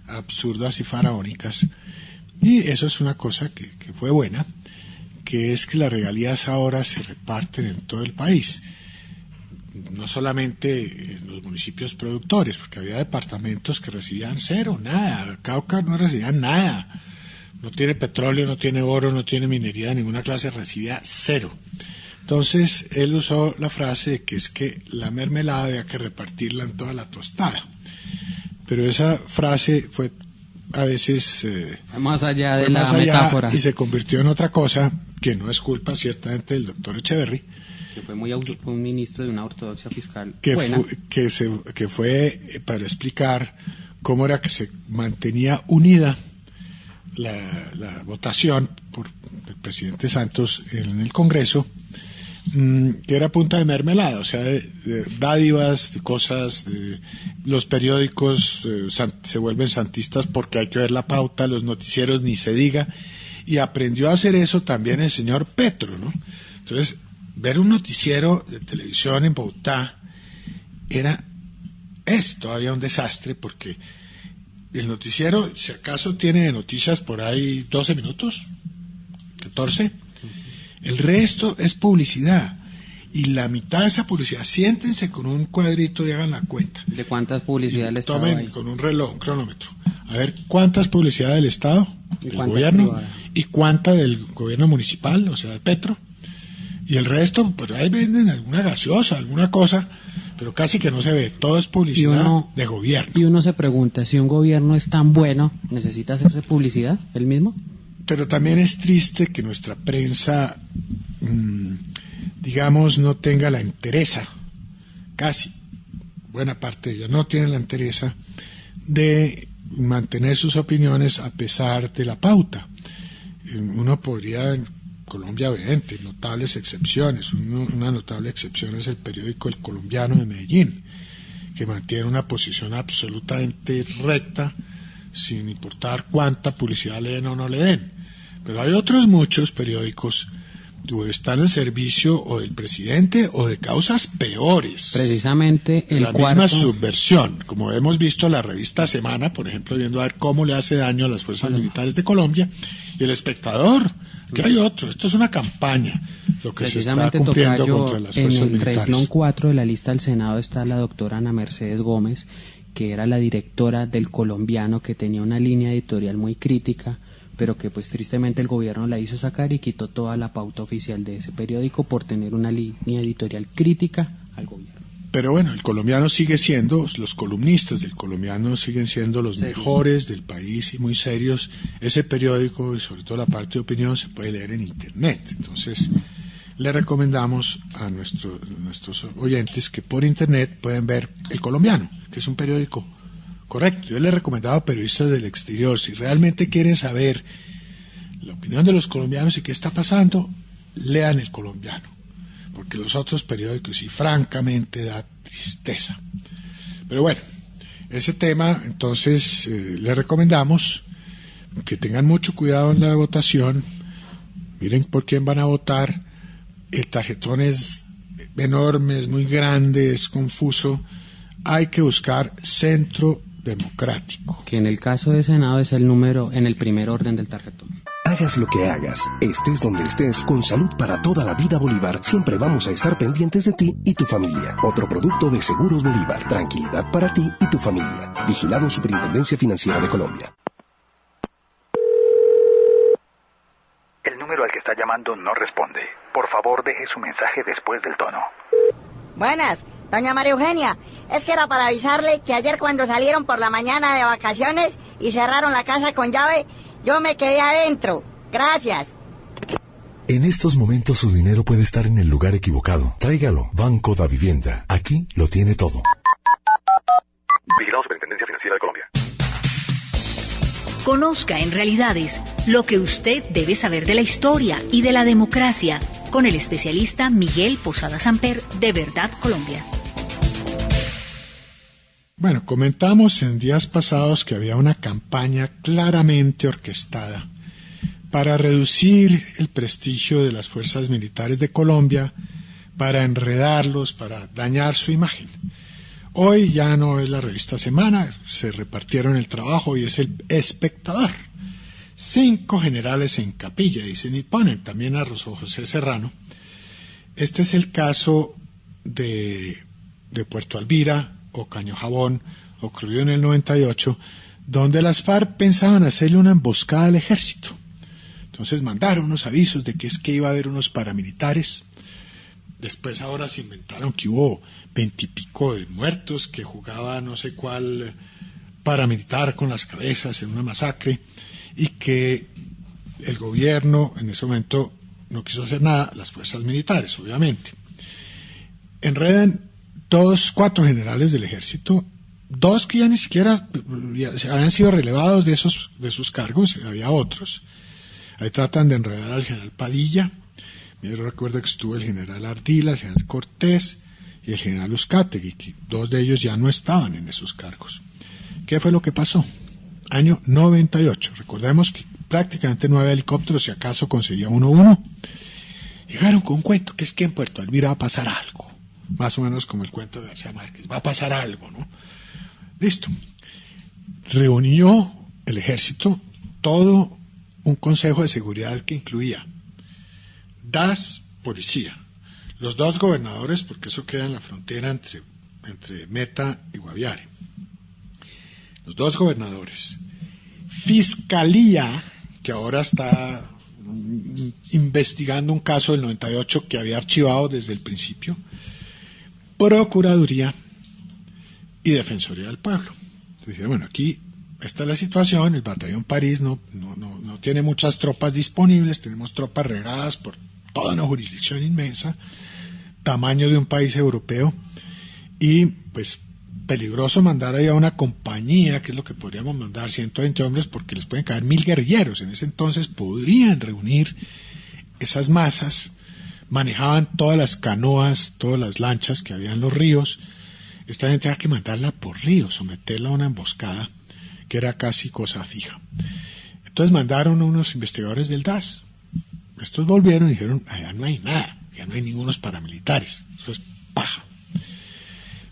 absurdas y faraónicas. Y eso es una cosa que fue buena, que es que las regalías ahora se reparten en todo el país. No solamente en los municipios productores, porque había departamentos que recibían cero, nada. Cauca no recibía nada. No tiene petróleo, no tiene oro, no tiene minería de ninguna clase, recibía cero. Entonces, él usó la frase de que es que la mermelada había que repartirla en toda la tostada. Pero esa frase fue a veces... más allá de la metáfora. Y se convirtió en otra cosa que no es culpa ciertamente del doctor Echeverry, que fue un ministro de una ortodoxia fiscal que buena. Que fue para explicar cómo era que se mantenía unida la votación por el presidente Santos en el Congreso, que era punta de mermelada, o sea, de dádivas, de cosas, los periódicos se vuelven santistas porque hay que ver la pauta, los noticieros ni se diga, y aprendió a hacer eso también el señor Petro, ¿no? Entonces, ver un noticiero de televisión en Bogotá es todavía un desastre porque el noticiero, si acaso tiene de noticias por ahí 12 minutos, 14, el resto es publicidad y la mitad de esa publicidad, siéntense con un cuadrito y hagan la cuenta. ¿De cuántas publicidades del Estado tomen hay? Con un reloj, un cronómetro, a ver cuántas publicidades del Estado, del gobierno, privada, y cuánta del gobierno municipal, o sea de Petro. Y el resto, pues ahí venden alguna gaseosa, alguna cosa, pero casi que no se ve. Todo es publicidad de gobierno. Y uno se pregunta, si un gobierno es tan bueno, ¿necesita hacerse publicidad él mismo? Pero también es triste que nuestra prensa, digamos, no tenga la entereza, casi, buena parte de ella no tiene la entereza de mantener sus opiniones a pesar de la pauta. Uno podría... Colombia, obviamente, notables excepciones. Una notable excepción es el periódico El Colombiano de Medellín, que mantiene una posición absolutamente recta, sin importar cuánta publicidad le den o no le den. Pero hay otros muchos periódicos que están al servicio o del presidente o de causas peores. Precisamente la misma subversión, como hemos visto la revista Semana, por ejemplo, viendo a ver cómo le hace daño a las fuerzas militares de Colombia, y El Espectador, que hay otro. Esto es una campaña, lo que se está cumpliendo contra las fuerzas militares. En el renglón 4 de la lista del Senado está la doctora Ana Mercedes Gómez, que era la directora del Colombiano, que tenía una línea editorial muy crítica, pero que pues tristemente el gobierno la hizo sacar y quitó toda la pauta oficial de ese periódico por tener una línea editorial crítica al gobierno. Pero bueno, el Colombiano sigue siendo, los columnistas del Colombiano siguen siendo los mejores del país y muy serios. Ese periódico, y sobre todo la parte de opinión, se puede leer en Internet. Entonces, le recomendamos a nuestros oyentes que por Internet pueden ver El Colombiano, que es un periódico correcto. Yo le he recomendado a periodistas del exterior, si realmente quieren saber la opinión de los colombianos y qué está pasando, lean El Colombiano, porque los otros periódicos sí francamente da tristeza. Pero bueno, ese tema, entonces le recomendamos que tengan mucho cuidado en la votación, miren por quién van a votar. El tarjetón es enorme, es muy grande, es confuso. Hay que buscar Centro Democrático, que en el caso de Senado es el número en el primer orden del tarjetón. Hagas lo que hagas, estés donde estés, con Salud para toda la vida Bolívar, siempre vamos a estar pendientes de ti y tu familia. Otro producto de Seguros Bolívar, tranquilidad para ti y tu familia. Vigilado Superintendencia Financiera de Colombia. El número al que está llamando no responde. Por favor, deje su mensaje después del tono. Buenas, doña María Eugenia. Es que era para avisarle que ayer cuando salieron por la mañana de vacaciones y cerraron la casa con llave, yo me quedé adentro. Gracias. En estos momentos su dinero puede estar en el lugar equivocado. Tráigalo. Banco da Vivienda. Aquí lo tiene todo. Vigilado Superintendencia Financiera de Colombia. Conozca en Realidades lo que usted debe saber de la historia y de la democracia con el especialista Miguel Posada Samper de Verdad Colombia. Bueno, comentamos en días pasados que había una campaña claramente orquestada para reducir el prestigio de las fuerzas militares de Colombia, para enredarlos, para dañar su imagen. Hoy ya no es la revista Semana, se repartieron el trabajo y es el Espectador. 5 generales en capilla, dicen, y ponen también a José Serrano. Este es el caso de Puerto Alvira o Caño Jabón, ocurrido en el 98, donde las FARC pensaban hacerle una emboscada al ejército. Entonces mandaron unos avisos de que es que iba a haber unos paramilitares. Después ahora se inventaron que hubo 20 y pico de muertos, que jugaba no sé cuál paramilitar con las cabezas en una masacre, y que el gobierno en ese momento no quiso hacer nada, las fuerzas militares, obviamente. Enredan 4 generales del ejército, 2 que ya ni siquiera habían sido relevados de sus cargos, había otros. Ahí tratan de enredar al general Padilla. Yo recuerdo que estuvo el general Ardila, el general Cortés y el general Uzcategui, que 2 de ellos ya no estaban en esos cargos. ¿Qué fue lo que pasó? Año 98. Recordemos que prácticamente 9 helicópteros, si acaso conseguía uno. Llegaron con un cuento, que es que en Puerto Alvira va a pasar algo. Más o menos como el cuento de García Márquez. Va a pasar algo, ¿no? Listo. Reunió el ejército todo un consejo de seguridad que incluía DAS, policía, los 2 gobernadores, porque eso queda en la frontera entre Meta y Guaviare, los 2 gobernadores, fiscalía, que ahora está investigando un caso del 98 que había archivado desde el principio, procuraduría y defensoría del pueblo. Entonces, bueno, aquí esta es la situación, el batallón París no tiene muchas tropas disponibles, tenemos tropas regadas por toda una jurisdicción inmensa, tamaño de un país europeo, y pues peligroso mandar ahí a una compañía, que es lo que podríamos mandar, 120 hombres, porque les pueden caer 1000 guerrilleros. En ese entonces podrían reunir esas masas, manejaban todas las canoas, todas las lanchas que había en los ríos. Esta gente había que mandarla por río, someterla a una emboscada, que era casi cosa fija. Entonces mandaron unos investigadores del DAS. Estos volvieron y dijeron, allá no hay nada, ya no hay ningunos paramilitares, eso es paja.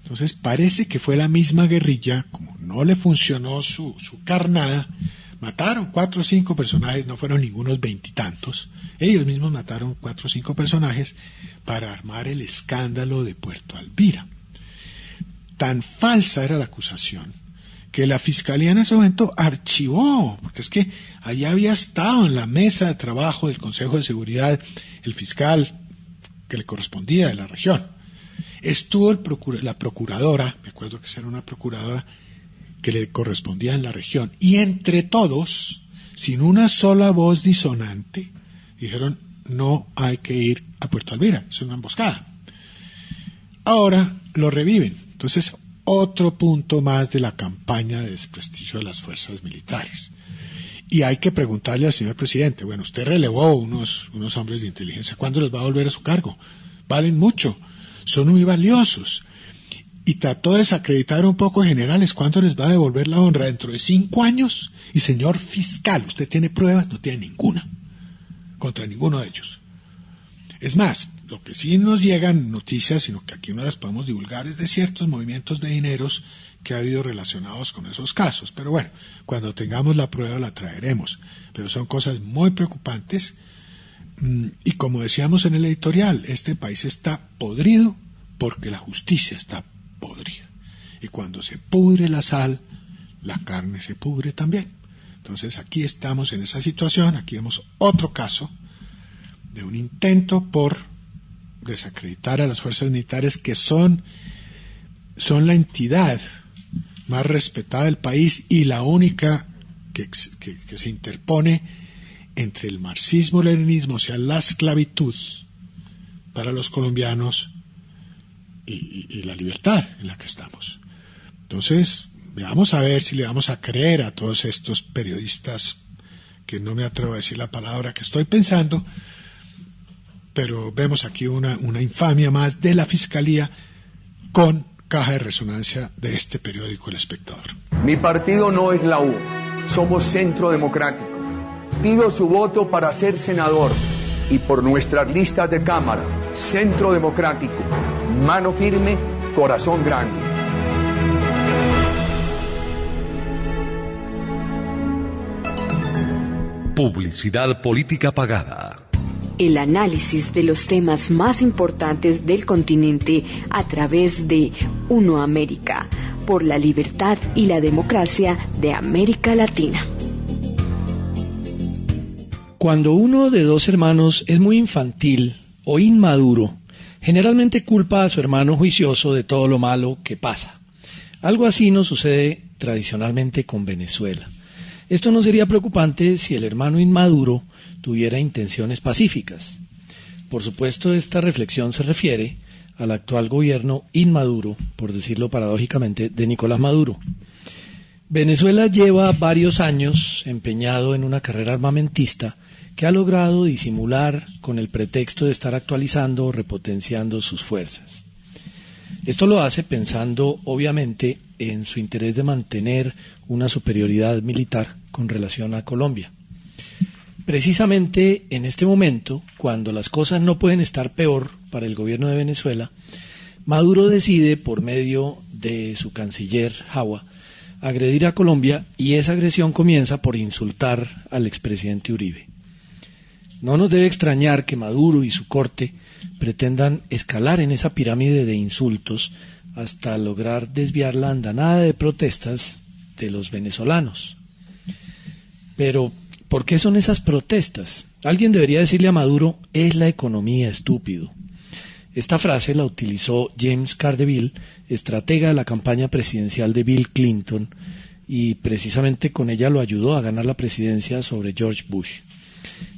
Entonces parece que fue la misma guerrilla, como no le funcionó su carnada, mataron 4 o 5 personajes, no fueron ningunos 20 y tantos, ellos mismos mataron 4 o 5 personajes para armar el escándalo de Puerto Alvira. tan falsa era la acusación que la Fiscalía en ese momento archivó, porque es que allá había estado en la mesa de trabajo del Consejo de Seguridad el fiscal que le correspondía de la región. Estuvo la procuradora, me acuerdo que era una procuradora que le correspondía en la región, y entre todos, sin una sola voz disonante, dijeron: no hay que ir a Puerto Alvira, es una emboscada. Ahora lo reviven. Entonces, otro punto más de la campaña de desprestigio de las fuerzas militares. Y hay que preguntarle al señor presidente: bueno, usted relevó unos hombres de inteligencia, ¿cuándo les va a volver a su cargo? Valen mucho, son muy valiosos. Y trató de desacreditar un poco a generales, ¿cuándo les va a devolver la honra? ¿Dentro de 5 años? Y señor fiscal, ¿usted tiene pruebas? No tiene ninguna, contra ninguno de ellos. Es más, lo que sí nos llegan noticias, sino que aquí no las podemos divulgar, es de ciertos movimientos de dineros que ha habido relacionados con esos casos. Pero bueno, cuando tengamos la prueba la traeremos. Pero son cosas muy preocupantes. Y como decíamos en el editorial, este país está podrido porque la justicia está podrida. Y cuando se pudre la sal, la carne se pudre también. Entonces aquí estamos en esa situación. Aquí vemos otro caso de un intento por desacreditar a las fuerzas militares, que son la entidad más respetada del país y la única que se interpone entre el marxismo-leninismo, o sea, la esclavitud para los colombianos, y la libertad en la que estamos. Entonces, vamos a ver si le vamos a creer a todos estos periodistas, que no me atrevo a decir la palabra que estoy pensando, pero vemos aquí una infamia más de la Fiscalía con caja de resonancia de este periódico El Espectador. Mi partido no es la U, somos Centro Democrático. Pido su voto para ser senador y por nuestras listas de Cámara, Centro Democrático, mano firme, corazón grande. Publicidad política pagada. El análisis de los temas más importantes del continente a través de Uno América, por la libertad y la democracia de América Latina. Cuando uno de dos hermanos es muy infantil o inmaduro, generalmente culpa a su hermano juicioso de todo lo malo que pasa. Algo así nos sucede tradicionalmente con Venezuela. Esto no sería preocupante si el hermano inmaduro tuviera intenciones pacíficas. Por supuesto, esta reflexión se refiere al actual gobierno inmaduro, por decirlo paradójicamente, de Nicolás Maduro. Venezuela lleva varios años empeñado en una carrera armamentista que ha logrado disimular con el pretexto de estar actualizando o repotenciando sus fuerzas. Esto lo hace pensando, obviamente, en su interés de mantener una superioridad militar con relación a Colombia. Precisamente en este momento, cuando las cosas no pueden estar peor para el gobierno de Venezuela, Maduro decide, por medio de su canciller Jawa, agredir a Colombia, y esa agresión comienza por insultar al expresidente Uribe. No nos debe extrañar que Maduro y su corte pretendan escalar en esa pirámide de insultos hasta lograr desviar la andanada de protestas de los venezolanos. Pero, ¿por qué son esas protestas? Alguien debería decirle a Maduro: es la economía, estúpido. Esta frase la utilizó James Cardeville, estratega de la campaña presidencial de Bill Clinton, y precisamente con ella lo ayudó a ganar la presidencia sobre George Bush.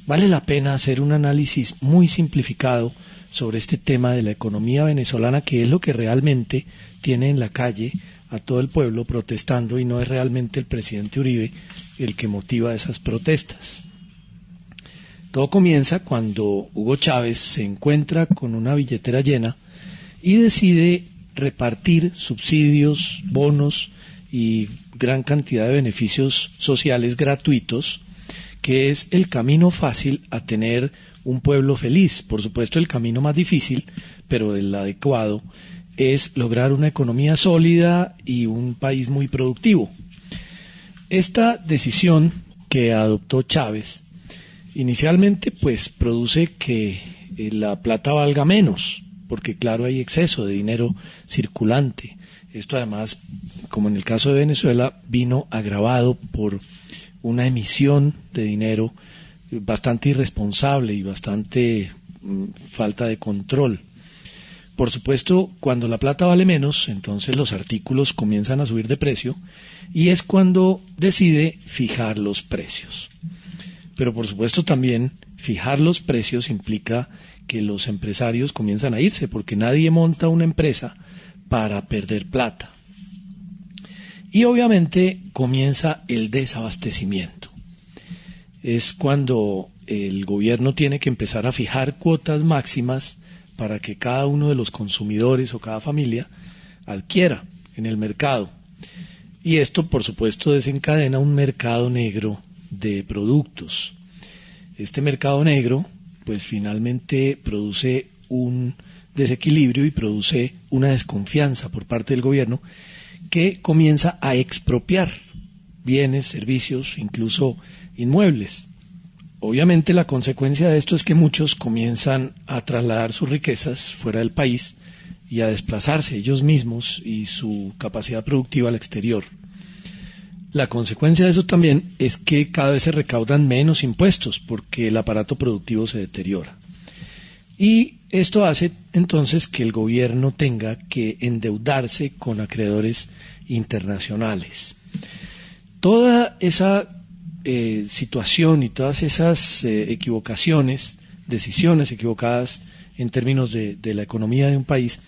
Vale la pena hacer un análisis muy simplificado sobre este tema de la economía venezolana, que es lo que realmente tiene en la calle a todo el pueblo protestando, y no es realmente el presidente Uribe el que motiva esas protestas. Todo comienza cuando Hugo Chávez se encuentra con una billetera llena y decide repartir subsidios, bonos y gran cantidad de beneficios sociales gratuitos, que es el camino fácil a tener un pueblo feliz. Por supuesto, el camino más difícil, pero el adecuado, es lograr una economía sólida y un país muy productivo. Esta decisión que adoptó Chávez inicialmente pues produce que la plata valga menos, porque claro, hay exceso de dinero circulante Esto además, como en el caso de Venezuela, vino agravado por una emisión de dinero bastante irresponsable y bastante falta de control. Por supuesto, cuando la plata vale menos, entonces los artículos comienzan a subir de precio y es cuando decide fijar los precios. Pero por supuesto también fijar los precios implica que los empresarios comienzan a irse, porque nadie monta una empresa para perder plata. Y obviamente comienza el desabastecimiento. Es cuando el gobierno tiene que empezar a fijar cuotas máximas para que cada uno de los consumidores o cada familia adquiera en el mercado. Y esto, por supuesto, desencadena un mercado negro de productos. Este mercado negro, pues finalmente produce un desequilibrio y produce una desconfianza por parte del gobierno que comienza a expropiar bienes, servicios, incluso inmuebles. Obviamente la consecuencia de esto es que muchos comienzan a trasladar sus riquezas fuera del país y a desplazarse ellos mismos y su capacidad productiva al exterior. La consecuencia de eso también es que cada vez se recaudan menos impuestos porque el aparato productivo se deteriora. Y esto hace entonces que el gobierno tenga que endeudarse con acreedores internacionales. Toda esa situación y todas esas equivocaciones, decisiones equivocadas en términos de la economía de un país,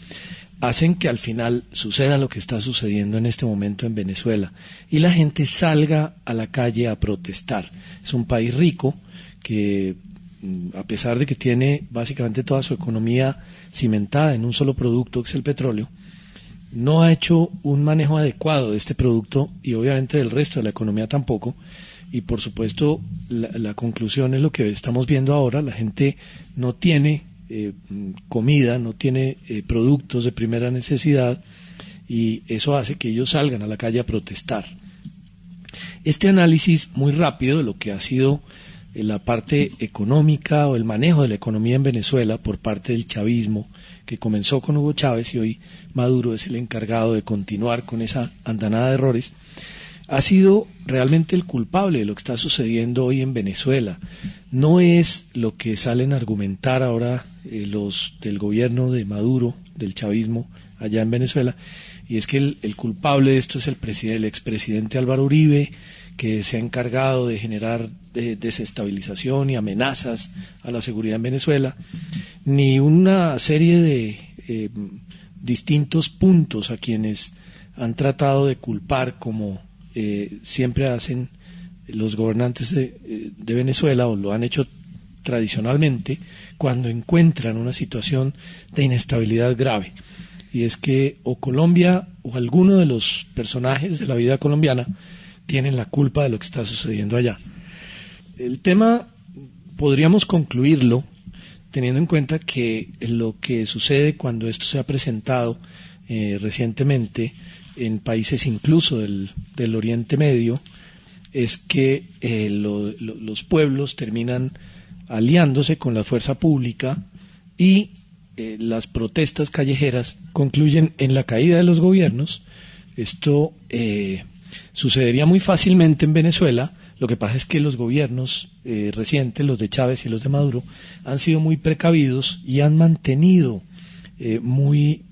hacen que al final suceda lo que está sucediendo en este momento en Venezuela y la gente salga a la calle a protestar. Es un país rico que, a pesar de que tiene básicamente toda su economía cimentada en un solo producto, que es el petróleo, no ha hecho un manejo adecuado de este producto y obviamente del resto de la economía tampoco. Y por supuesto la conclusión es lo que estamos viendo ahora: la gente no tiene comida, no tiene productos de primera necesidad y eso hace que ellos salgan a la calle a protestar. Este análisis muy rápido de lo que ha sido la parte económica o el manejo de la economía en Venezuela por parte del chavismo, que comenzó con Hugo Chávez y hoy Maduro es el encargado de continuar con esa andanada de errores, ha sido realmente el culpable de lo que está sucediendo hoy en Venezuela. No es lo que salen a argumentar ahora los del gobierno de Maduro, del chavismo allá en Venezuela, y es que el culpable de esto es el expresidente Álvaro Uribe, que se ha encargado de generar desestabilización y amenazas a la seguridad en Venezuela, ni una serie de distintos puntos a quienes han tratado de culpar, como siempre hacen los gobernantes de Venezuela, o lo han hecho tradicionalmente, cuando encuentran una situación de inestabilidad grave. Y es que o Colombia o alguno de los personajes de la vida colombiana tienen la culpa de lo que está sucediendo allá. El tema podríamos concluirlo teniendo en cuenta que lo que sucede cuando esto se ha presentado recientemente en países incluso del Oriente Medio es que los pueblos terminan aliándose con la fuerza pública y las protestas callejeras concluyen en la caída de los gobiernos. Esto sucedería muy fácilmente en Venezuela. Lo que pasa es que los gobiernos recientes, los de Chávez y los de Maduro, han sido muy precavidos y han mantenido muy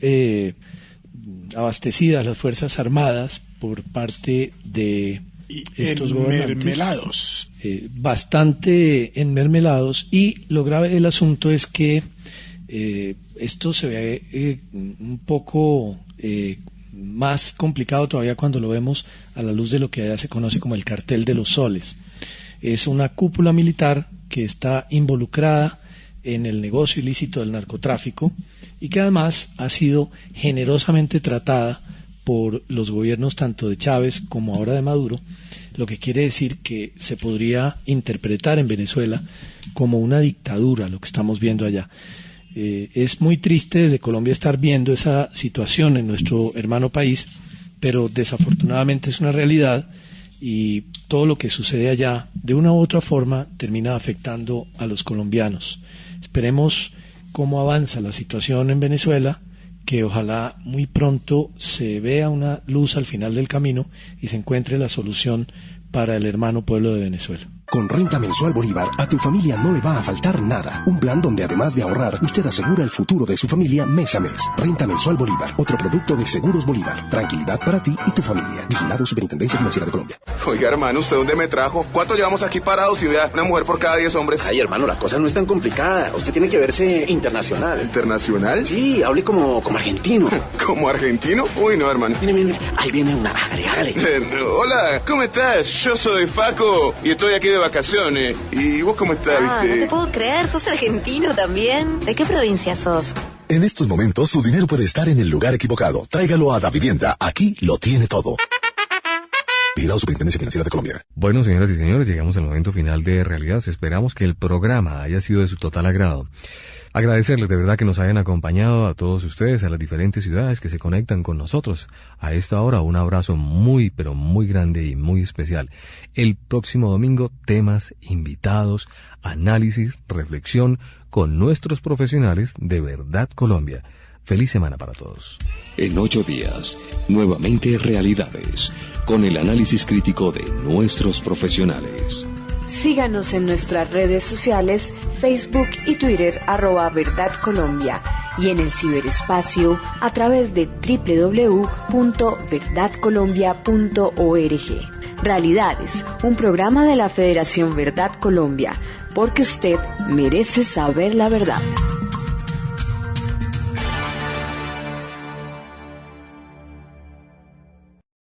abastecidas las Fuerzas Armadas por parte de estos gobernantes. Bastante enmermelados, y lo grave del asunto es que esto se ve un poco más complicado todavía cuando lo vemos a la luz de lo que allá se conoce como el Cartel de los Soles. Es una cúpula militar que está involucrada en el negocio ilícito del narcotráfico y que además ha sido generosamente tratada por los gobiernos tanto de Chávez como ahora de Maduro, lo que quiere decir que se podría interpretar en Venezuela como una dictadura lo que estamos viendo allá. Es muy triste desde Colombia estar viendo esa situación en nuestro hermano país, pero desafortunadamente es una realidad y todo lo que sucede allá de una u otra forma termina afectando a los colombianos. Esperemos cómo avanza la situación en Venezuela, que ojalá muy pronto se vea una luz al final del camino y se encuentre la solución para el hermano pueblo de Venezuela. Con Renta Mensual Bolívar, a tu familia no le va a faltar nada. Un plan donde además de ahorrar, usted asegura el futuro de su familia mes a mes. Renta Mensual Bolívar, otro producto de Seguros Bolívar. Tranquilidad para ti y tu familia. Vigilado Superintendencia Financiera de Colombia. Oiga, hermano, ¿usted dónde me trajo? ¿Cuánto llevamos aquí parados y vea una mujer por cada 10 hombres? Ay, hermano, la cosa no es tan complicada. Usted tiene que verse internacional. ¿Internacional? Sí, hable como argentino. ¿Como argentino? Uy, no, hermano. Mire. Ahí viene una. Hágale. Hola, ¿cómo estás? Yo soy Faco y estoy aquí de vacaciones. ¿Y vos cómo estás, viste? No te puedo creer, sos argentino también. ¿De qué provincia sos? En estos momentos su dinero puede estar en el lugar equivocado. Tráigalo a Davivienda. Aquí lo tiene todo. Vigilado Superintendencia Financiera de Colombia. Bueno, señoras y señores, llegamos al momento final de Realidades. Esperamos que el programa haya sido de su total agrado. Agradecerles de verdad que nos hayan acompañado a todos ustedes, a las diferentes ciudades que se conectan con nosotros. A esta hora un abrazo muy, pero muy grande y muy especial. El próximo domingo, temas, invitados, análisis, reflexión con nuestros profesionales de Verdad Colombia. Feliz semana para todos. En 8 días, nuevamente Realidades, con el análisis crítico de nuestros profesionales. Síganos en nuestras redes sociales, Facebook y Twitter, @Verdad Colombia, y en el ciberespacio a través de www.verdadcolombia.org. Realidades, un programa de la Federación Verdad Colombia, porque usted merece saber la verdad.